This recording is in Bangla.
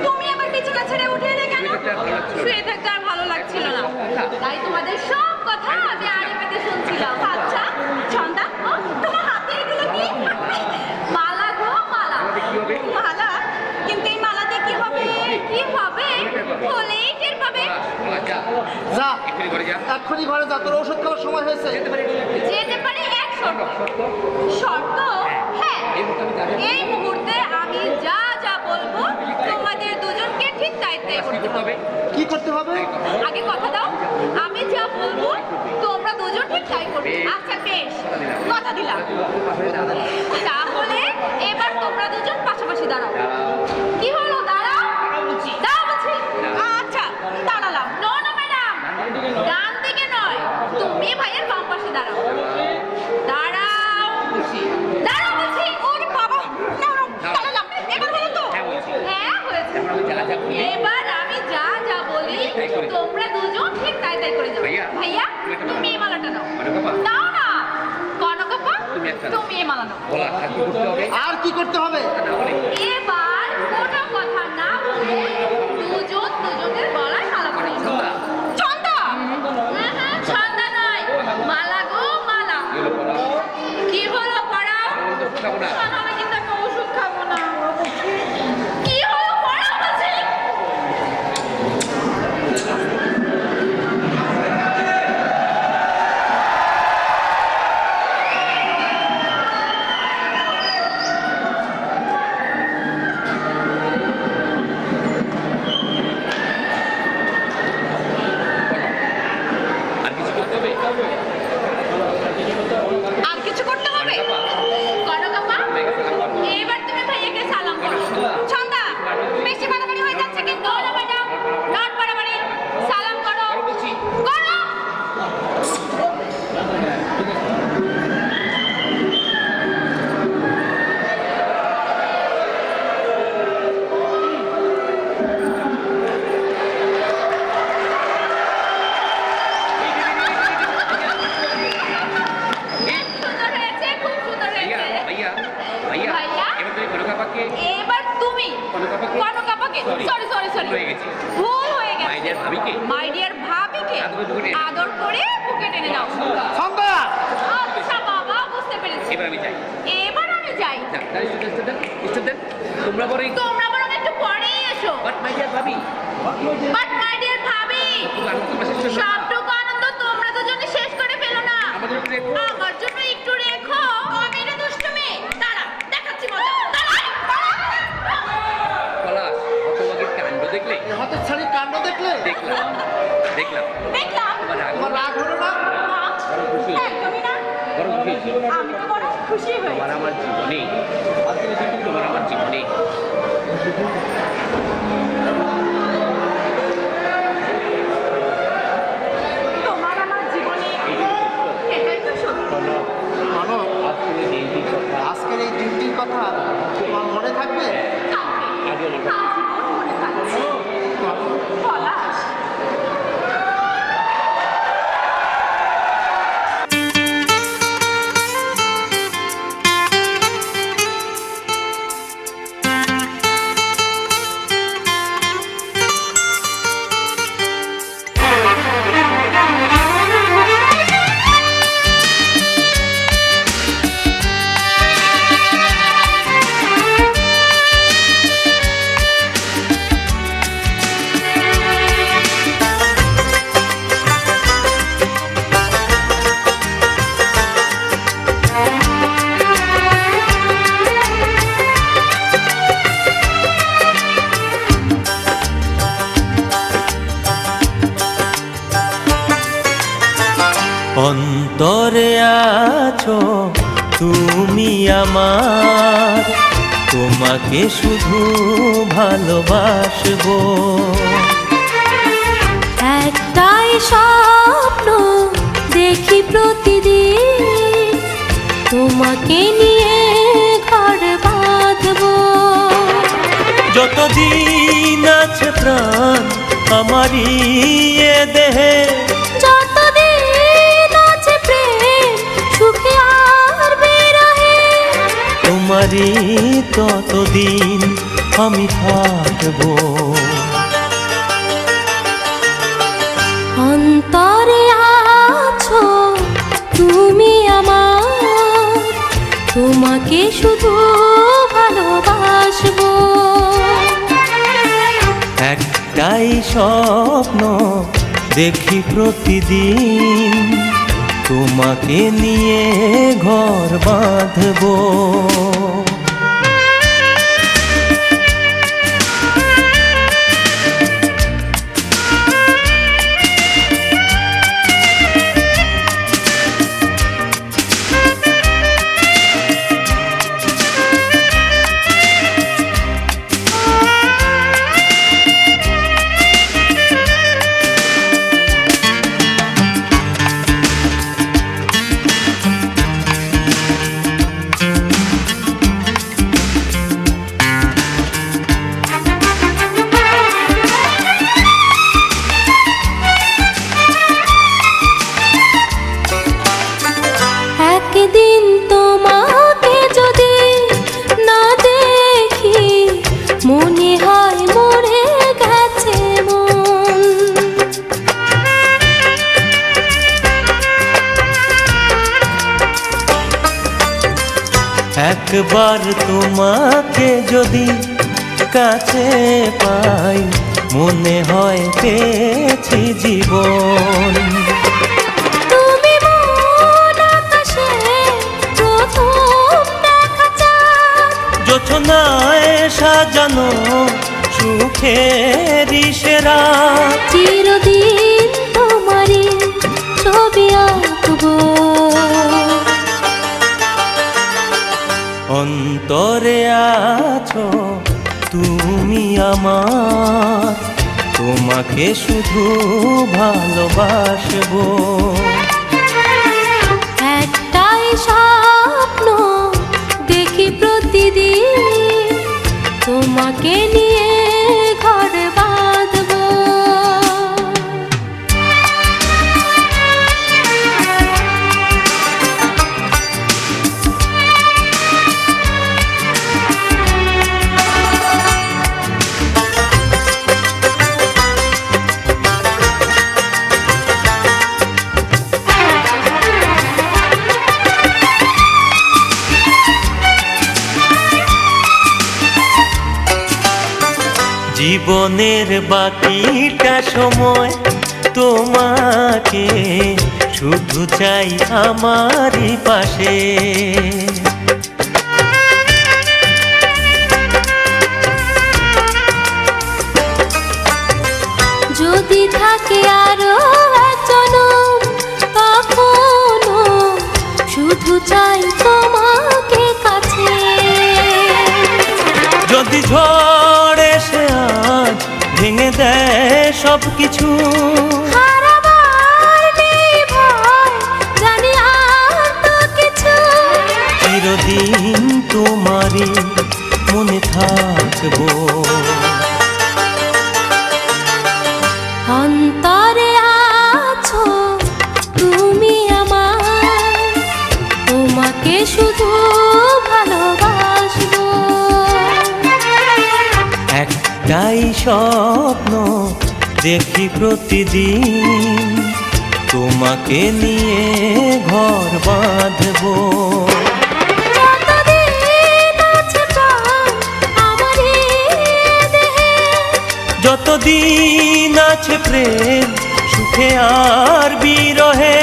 তুমি আবার বিছানা ছেড়ে উঠে এলে কেন? শুয়ে থাকতে আর ভালো লাগছিল না, তাই তোমাদের সব কথা আমি আড়ে পেতে শুনছিলাম। আচ্ছা ছন্দা, তোমার হাতে এগুলো কি? মালা গো মালা। মালা? কিন্তু এই মালাতে কি হবে? কি হবে? বলেই টের পাবে। যা এক্ষুনি ঘরে যা, তোর ওষুধ খাওয়ার সময় হয়েছে। যেতে পারে এক শর্ত। শর্ত? হ্যাঁ, এই মুহূর্তে আমি যা যা বলবো তোমাদের দুজনকে ঠিক তাই তাই করতে হবে। কি করতে হবে? আগে কথা দাও, আমি যা বলবো তোমরা দুজন ঠিক তাই করবে। আচ্ছা বেশ, কথা দিলাম। তাহলে এবার তোমরা দুজন পাশাপাশি দাঁড়াও। কি হলো? দাঁড়াও। দাঁড়াও বলছি। আচ্ছা দাঁড়ালাম। নো নো ম্যাডাম, ডান দিকে নয়, তুমি ভাইয়ের বাম পাশে দাঁড়াও। দাঁড়াও। দাঁড়াও বলছি। ওরে বাবা, দাঁড়ালাম। এবার হলো তো? হ্যাঁ হয়েছে। এবার আমি যা যা বলি তোমরা দুজন ঠিক তাই তাই করে যাও। ভাইয়া তুমি এই মালাটা নাও। নাও না কনকপ্পা, তুমি এই মালা নাও। আর কি করতে হবে? এবার কোনো কথা না বলে দুজন দুজনের গলায় মালা পরিয়ে দাও। ছন্দা? ছন্দা নয়, মালা গো মালা। কি হলো পড়াও? আমি কিন্তু একটা ওষুধ খাবো না। কি হলো পড়াও বলছি। আর কিছু করতে হবে? কনকপ্পা, এবার তুমি ভাইয়াকে সালাম করো। ছন্দা, বেশি বাড়াবাড়ি হয়ে যাচ্ছে কিন্তু। না ম্যাডাম, নট বাড়াবাড়ি। সালাম করো। করো। সুন্দর হয়েছে, খুব সুন্দর হয়েছে। ভাইয়া, এবার তুমি কনকপ্পাকে, সরি সরি সরি, ভুল হয়ে গেছে। মাই ডিয়ার ভাবিকে আদর করে বুকে টেনে নাও। ছন্দা, আচ্ছা বাবা, বুঝতে পেরেছি। এবার আমি যাই। তোমরা বরং একটু পরেই এসো। বাট মাই ডিয়ার ভাবি, সবটুকু আনন্দ তোমরা দুজনে শেষ করে ফেলো না। আমার জন্য একটু রেখো। আমি এটা দুষ্টু মেয়ে। দাঁড়া, দেখাচ্ছি মজা। দাঁড়া। হতচ্ছাড়ি কাণ্ড দেখলে? দেখলাম। তোমার রাগ হলো না? একদমই না। আমি তো বড় খুশি হয়েছি। তোমার আমার জীবনে এটাই তো সত্য। মানো, আজকের এই দিনটির কথা তোমার মনে থাকবে? আজীবন মনে থাকবে। পলাশ। অন্তরে আছো তুমি আমার, তোমাকে শুধু ভালোবাসবো। একটাই স্বপ্ন দেখি প্রতিদিন, তোমাকে নিয়ে ঘর বাঁধবো। যতদিন আছে প্রাণ আমারই এ দেহে, যতদিন আছে প্রেম সুখে আর বিরহে, তোমারই ততদিন আমি থাকবো। অন্তরে আছো তুমি আমার, তোমাকে শুধু ভালোবাসবো। একটাই স্বপ্ন দেখি প্রতিদিন, তোমাকে নিয়ে ঘর বাঁধবো। একদিন তোমাকে যদি না দেখি, মনে হয় মরে গেছে মন। একবার তোমাকে যদি কাছে পাই, মনে হয় পেয়েছি জীবন। তুমি মন আকাশে প্রথম দেখা চাঁদ, জোছনায় সাজানো সুখেরই সেরা। চিরদিন তোমারই ছবি আঁকবো। অন্তরে আছো তুমি আমার, তোমাকে শুধু ভালোবাসবো। একটাই স্বপ্ন দেখি প্রতিদিন, তোমাকে নিয়ে ঘর বাঁধবো। জীবনের বাকিটা সময় তোমাকে শুধু চাই আমারই পাশে। যদি থাকে আরো এক জনম, তখনো শুধু চাই তোমাকে কাছে। যদি ঝড় এসে আজ ভেঙে দেয় সব কিছু, হারাবার নেই ভয়, জানি আর তো কিছু। চিরদিন তোমারই মনে থাকবো। অন্তরে আছো তুমি আমার, তোমাকে শুধু ভালোবাসবো। একটাই স্বপ্ন দেখি প্রতিদিন, তোমাকে নিয়ে ঘর বাঁধবো। যতদিন আছে প্রাণ আমার এই দেহে, যতদিন আছে প্রেম সুখে আর বিরহে।